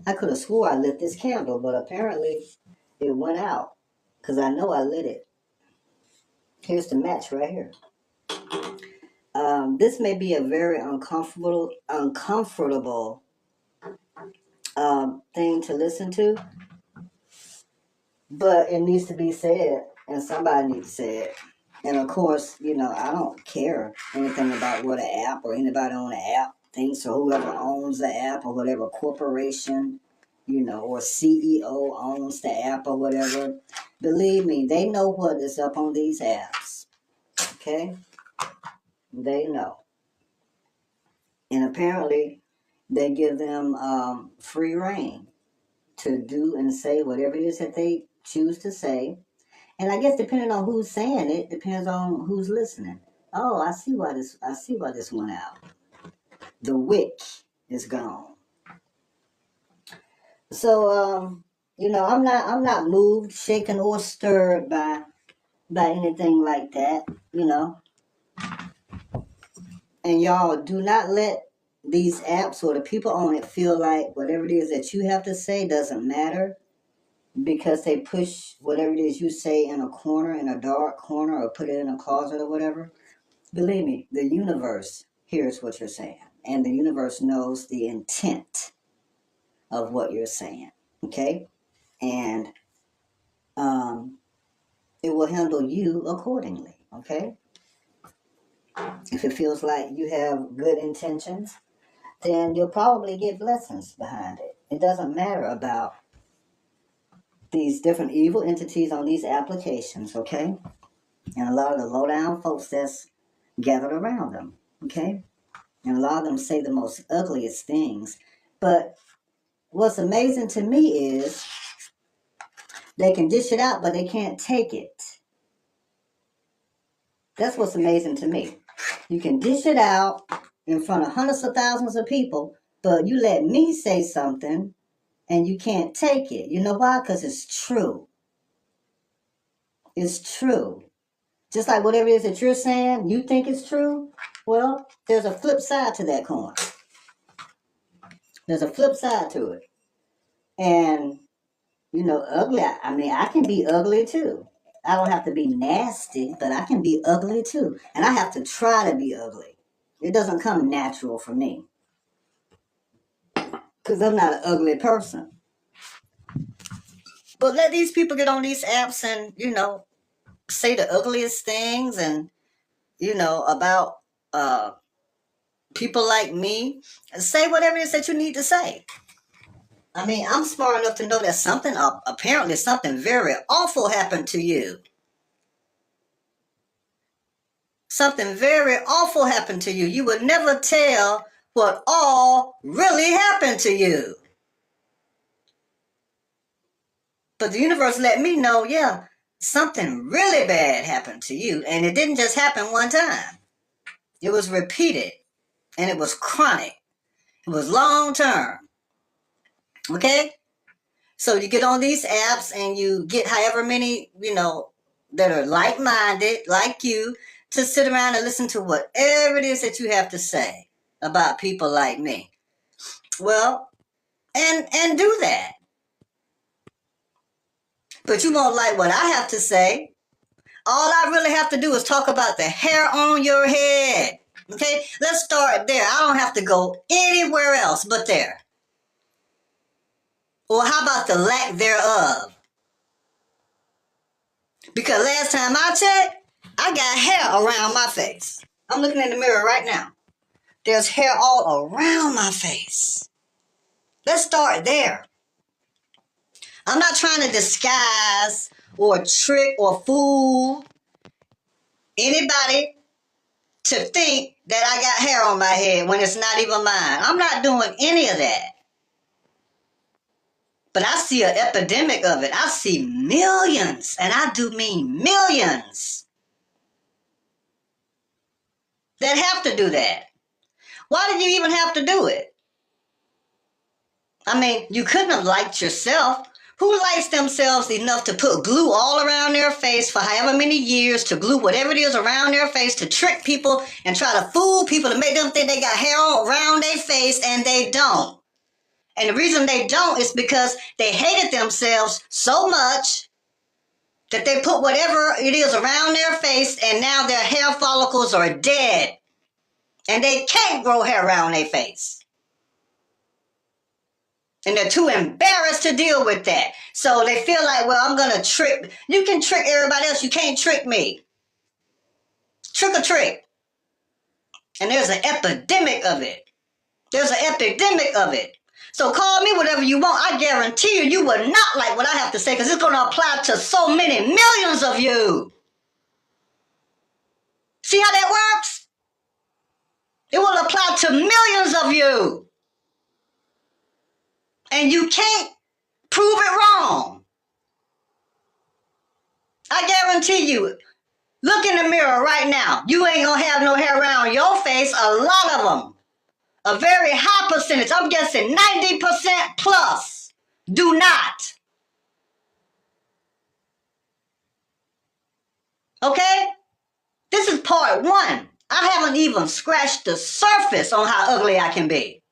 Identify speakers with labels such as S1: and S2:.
S1: I could have swore I lit this candle, but apparently it went out because I know I lit it. Here's the match right here. This may be a very uncomfortable thing to listen to, but it needs to be said, and somebody needs to say it. And of course, I don't care anything about what an app or anybody on the app thinks, or whoever owns the app, or whatever corporation, or CEO owns the app or whatever. Believe me, they know what is up on these apps. Okay? They know. And apparently, they give them free reign to do and say whatever it is that they choose to say. And I guess depending on who's saying it, depends on who's listening. Oh, I see why this went out. The wick is gone. So I'm not moved, shaken, or stirred by anything like that, And y'all do not let these apps or the people on it feel like whatever it is that you have to say doesn't matter, because they push whatever it is you say in a corner, in a dark corner, or put it in a closet or whatever. Believe me, the universe hears what you're saying, and the universe knows the intent of what you're saying, okay? And it will handle you accordingly, okay? If it feels like you have good intentions, then you'll probably get blessings behind it. It doesn't matter about these different evil entities on these applications, okay? And a lot of the low-down folks that's gathered around them, okay? And a lot of them say the most ugliest things. But what's amazing to me is they can dish it out, but they can't take it. That's what's amazing to me. You can dish it out in front of hundreds of thousands of people, but you let me say something and you can't take it. You know why? Because it's true. It's true. Just like whatever it is that you're saying, you think it's true. Well, there's a flip side to that coin. There's a flip side to it. And, ugly, I can be ugly too. I don't have to be nasty, but I can be ugly too. And I have to try to be ugly. It doesn't come natural for me. Because I'm not an ugly person. But let these people get on these apps and, say the ugliest things and, about people like me. Say whatever it is that you need to say. I'm smart enough to know that apparently something very awful happened to you. Something very awful happened to you. You would never tell what all really happened to you. But the universe let me know, yeah, something really bad happened to you. And it didn't just happen one time. It was repeated. And it was chronic. It was long term. Okay? So you get on these apps and you get however many, that are like-minded, like you, to sit around and listen to whatever it is that you have to say about people like me. Well, and do that. But you won't like what I have to say. All I really have to do is talk about the hair on your head. Okay? Let's start there. I don't have to go anywhere else but there. Or how about the lack thereof? Because last time I checked, I got hair around my face. I'm looking in the mirror right now. There's hair all around my face. Let's start there. I'm not trying to disguise or trick or fool anybody to think that I got hair on my head when it's not even mine. I'm not doing any of that. But I see an epidemic of it. I see millions, and I do mean millions, that have to do that. Why did you even have to do it? You couldn't have liked yourself. Who likes themselves enough to put glue all around their face for however many years, to glue whatever it is around their face, to trick people and try to fool people to make them think they got hair around their face and they don't? And the reason they don't is because they hated themselves so much that they put whatever it is around their face, and now their hair follicles are dead. And they can't grow hair around their face. And they're too embarrassed to deal with that. So they feel like, well, I'm going to trick. You can trick everybody else. You can't trick me. Trick or trick. And there's an epidemic of it. There's an epidemic of it. So call me whatever you want. I guarantee you, you will not like what I have to say because it's going to apply to so many millions of you. See how that works? It will apply to millions of you. And you can't prove it wrong. I guarantee you, look in the mirror right now. You ain't going to have no hair around your face. A lot of them. A very high percentage. I'm guessing 90% plus do not. Okay? This is part one. I haven't even scratched the surface on how ugly I can be.